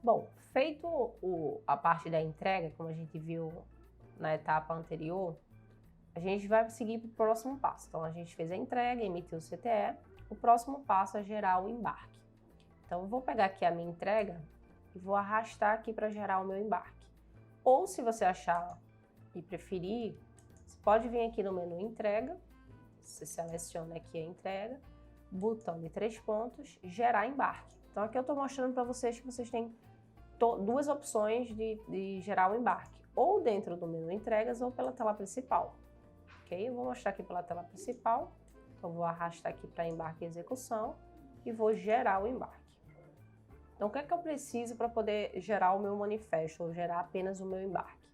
Bom, feito a parte da entrega, como a gente viu na etapa anterior, a gente vai seguir para o próximo passo. Então, a gente fez a entrega, emitiu o CTE, o próximo passo é gerar o embarque. Então, eu vou pegar aqui a minha entrega e vou arrastar aqui para gerar o meu embarque. Ou, se você achar e preferir, você pode vir aqui no menu entrega, você seleciona aqui a entrega, botão de 3 pontos, gerar embarque. Então, aqui eu estou mostrando para vocês que vocês têm duas opções de gerar o embarque, ou dentro do menu entregas ou pela tela principal. Ok? Eu vou mostrar aqui pela tela principal, então vou arrastar aqui para embarque e execução e vou gerar o embarque. Então, o que é que eu preciso para poder gerar o meu manifesto ou gerar apenas o meu embarque?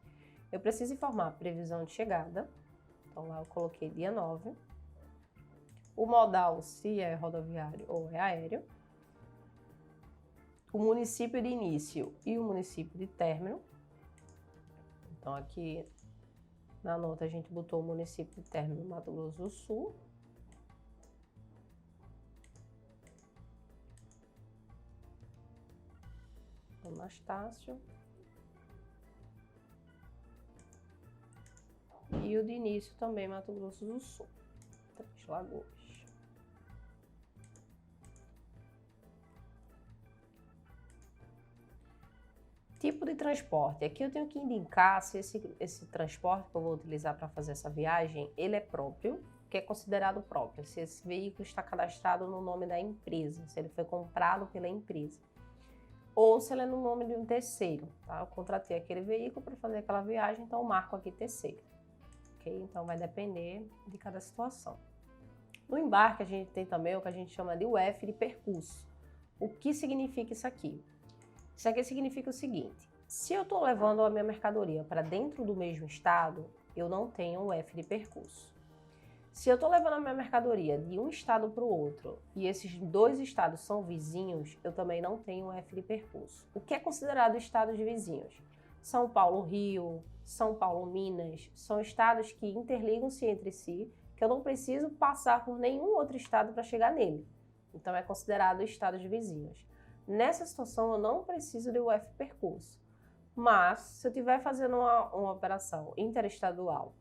Eu preciso informar a previsão de chegada, então lá eu coloquei dia 9, o modal, se é rodoviário ou é aéreo, o município de início e o município de término. Então, aqui na nota a gente botou o município de término Mato Grosso do Sul. Anastácio. E o de início também Mato Grosso do Sul. Três Lagoas. Tipo de transporte. Aqui eu tenho que indicar se esse transporte que eu vou utilizar para fazer essa viagem, ele é próprio, que é considerado próprio. Se esse veículo está cadastrado no nome da empresa, se ele foi comprado pela empresa. Ou se ele é no nome de um terceiro. Tá? Eu contratei aquele veículo para fazer aquela viagem, então eu marco aqui terceiro. Okay? Então vai depender de cada situação. No embarque a gente tem também o que a gente chama de UF de percurso. O que significa isso aqui? Isso aqui significa o seguinte: se eu estou levando a minha mercadoria para dentro do mesmo estado, eu não tenho um UF de percurso. Se eu estou levando a minha mercadoria de um estado para o outro e esses dois estados são vizinhos, eu também não tenho um UF de percurso. O que é considerado estados vizinhos? São Paulo, Rio, São Paulo, Minas, são estados que interligam-se entre si, que eu não preciso passar por nenhum outro estado para chegar nele. Então é considerado estados vizinhos. Nessa situação eu não preciso de UF percurso, mas se eu estiver fazendo uma operação interestadual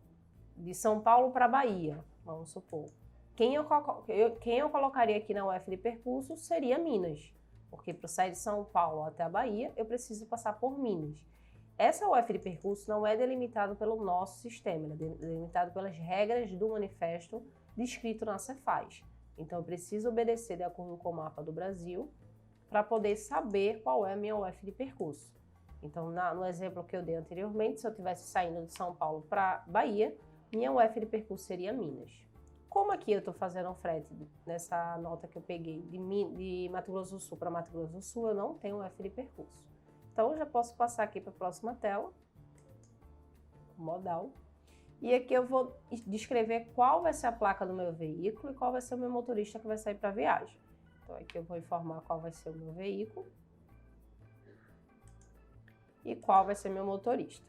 de São Paulo para Bahia, vamos supor, quem eu colocaria aqui na UF de percurso seria Minas, porque para sair de São Paulo até a Bahia eu preciso passar por Minas. Essa UF de percurso não é delimitada pelo nosso sistema, ela é delimitada pelas regras do manifesto descrito na Cefaz. Então eu preciso obedecer de acordo com o mapa do Brasil para poder saber qual é a minha UF de percurso. Então, no exemplo que eu dei anteriormente, se eu estivesse saindo de São Paulo para Bahia, minha UF de percurso seria Minas. Como aqui eu estou fazendo um frete nessa nota que eu peguei de Mato Grosso do Sul para Mato Grosso do Sul, eu não tenho UF de percurso. Então, eu já posso passar aqui para a próxima tela, modal, e aqui eu vou descrever qual vai ser a placa do meu veículo e qual vai ser o meu motorista que vai sair para a viagem. Então, aqui eu vou informar qual vai ser o meu veículo e qual vai ser meu motorista.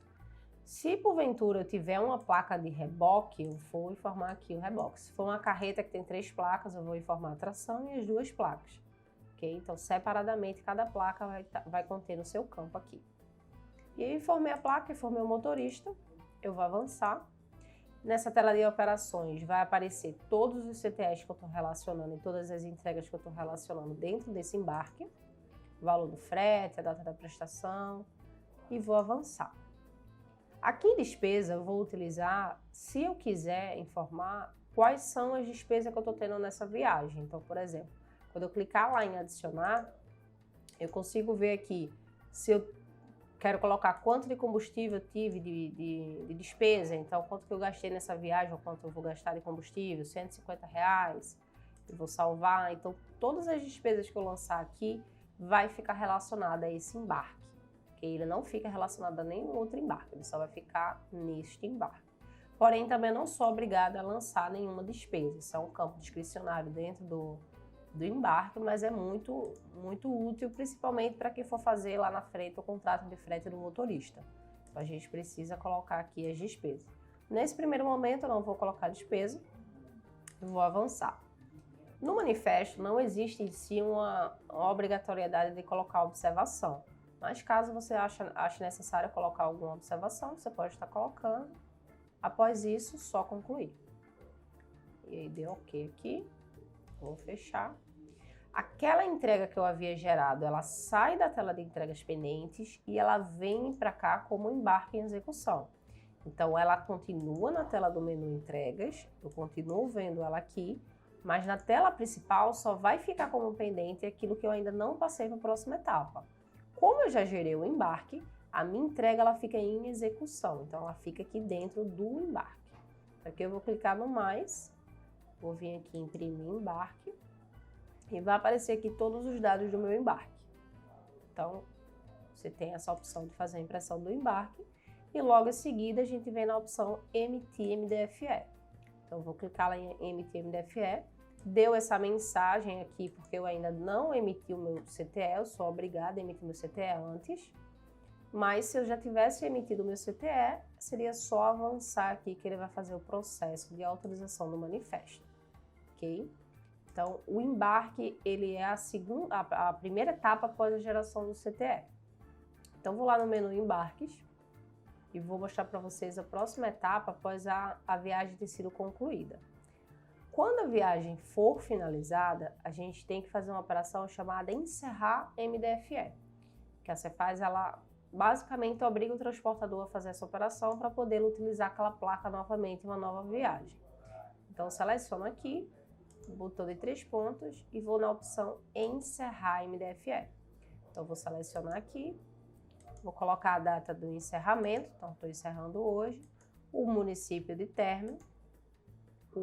Se porventura eu tiver uma placa de reboque, eu vou informar aqui o reboque. Se for uma carreta que tem 3 placas, eu vou informar a tração e as 2 placas. Okay? Então, separadamente, cada placa vai conter no seu campo aqui. E aí, informei a placa, informei o motorista, eu vou avançar. Nessa tela de operações vai aparecer todos os CTS que eu estou relacionando e todas as entregas que eu estou relacionando dentro desse embarque, o valor do frete, a data da prestação, e vou avançar. Aqui em despesa eu vou utilizar, se eu quiser informar, quais são as despesas que eu estou tendo nessa viagem. Então, por exemplo, quando eu clicar lá em adicionar, eu consigo ver aqui se eu quero colocar quanto de combustível eu tive de despesa, então quanto que eu gastei nessa viagem ou quanto eu vou gastar de combustível, R$150, eu vou salvar. Então todas as despesas que eu lançar aqui vai ficar relacionada a esse embarque, que ele não fica relacionado a nenhum outro embarque, ele só vai ficar neste embarque. Porém, também não sou obrigada a lançar nenhuma despesa, isso é um campo discricionário dentro do embarque, mas é muito útil, principalmente para quem for fazer lá na frente o contrato de frete do motorista. Então a gente precisa colocar aqui as despesas. Nesse primeiro momento eu não vou colocar despesa, eu vou avançar. No manifesto não existe em si uma obrigatoriedade de colocar observação. Mas caso você ache necessário colocar alguma observação, você pode estar colocando. Após isso, só concluir. E aí deu OK aqui. Vou fechar. Aquela entrega que eu havia gerado, ela sai da tela de entregas pendentes e ela vem para cá como embarque em execução. Então, ela continua na tela do menu entregas, eu continuo vendo ela aqui, mas na tela principal só vai ficar como pendente aquilo que eu ainda não passei para a próxima etapa. Como eu já gerei o embarque, a minha entrega ela fica em execução, então ela fica aqui dentro do embarque. Aqui eu vou clicar no mais, vou vir aqui em imprimir embarque, e vai aparecer aqui todos os dados do meu embarque. Então, você tem essa opção de fazer a impressão do embarque e logo em seguida a gente vem na opção emitir MDFE. Então, eu vou clicar lá em emitir MDFE. Deu essa mensagem aqui porque eu ainda não emiti o meu CTE, eu sou obrigada a emitir meu CTE antes. Mas se eu já tivesse emitido o meu CTE, seria só avançar aqui que ele vai fazer o processo de autorização do manifesto. Ok? Então, o embarque, ele é a primeira etapa após a geração do CTE. Então, vou lá no menu embarques e vou mostrar para vocês a próxima etapa após a viagem ter sido concluída. Quando a viagem for finalizada, a gente tem que fazer uma operação chamada encerrar MDFE. Que a Cefaz, ela basicamente obriga o transportador a fazer essa operação para poder utilizar aquela placa novamente em uma nova viagem. Então, seleciono aqui o botão de 3 pontos e vou na opção encerrar MDFE. Então, vou selecionar aqui, vou colocar a data do encerramento, então estou encerrando hoje, o município de término,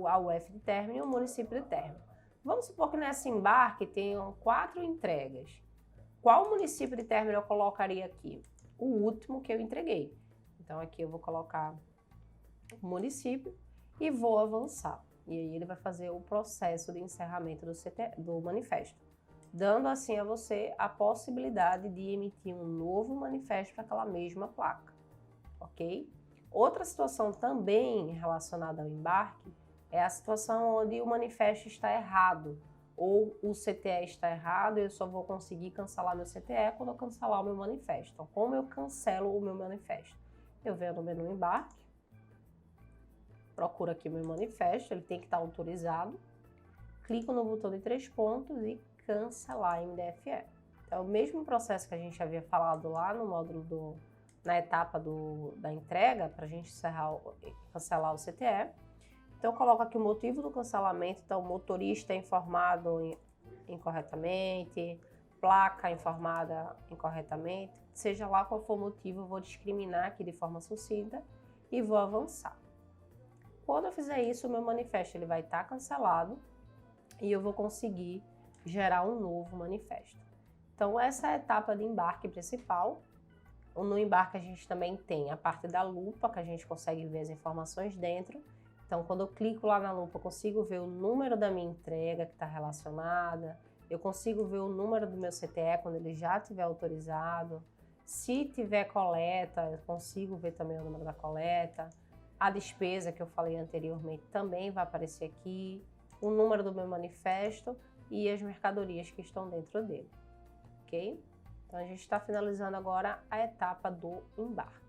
a UF de término e o município de término. Vamos supor que nesse embarque tenham 4 entregas. Qual município de término eu colocaria aqui? O último que eu entreguei. Então, aqui eu vou colocar o município e vou avançar. E aí ele vai fazer o processo de encerramento do manifesto, dando assim a você a possibilidade de emitir um novo manifesto para aquela mesma placa, ok? Outra situação também relacionada ao embarque é a situação onde o manifesto está errado, ou o CTE está errado e eu só vou conseguir cancelar meu CTE quando eu cancelar o meu manifesto. Então, como eu cancelo o meu manifesto? Eu venho no menu embarque, procuro aqui o meu manifesto, ele tem que estar autorizado, clico no botão de 3 pontos e cancelar MDFE. É o mesmo processo que a gente havia falado lá no módulo na etapa da entrega, para a gente cancelar o CTE. Então, eu coloco aqui o motivo do cancelamento, então, motorista informado incorretamente, placa informada incorretamente, seja lá qual for o motivo, eu vou discriminar aqui de forma sucinta e vou avançar. Quando eu fizer isso, o meu manifesto ele vai estar cancelado e eu vou conseguir gerar um novo manifesto. Então, essa é a etapa de embarque principal. No embarque, a gente também tem a parte da lupa, que a gente consegue ver as informações dentro. Então, quando eu clico lá na lupa, eu consigo ver o número da minha entrega que está relacionada, eu consigo ver o número do meu CTE quando ele já estiver autorizado. Se tiver coleta, eu consigo ver também o número da coleta. A despesa que eu falei anteriormente também vai aparecer aqui, o número do meu manifesto e as mercadorias que estão dentro dele, ok? Então, a gente está finalizando agora a etapa do embarque.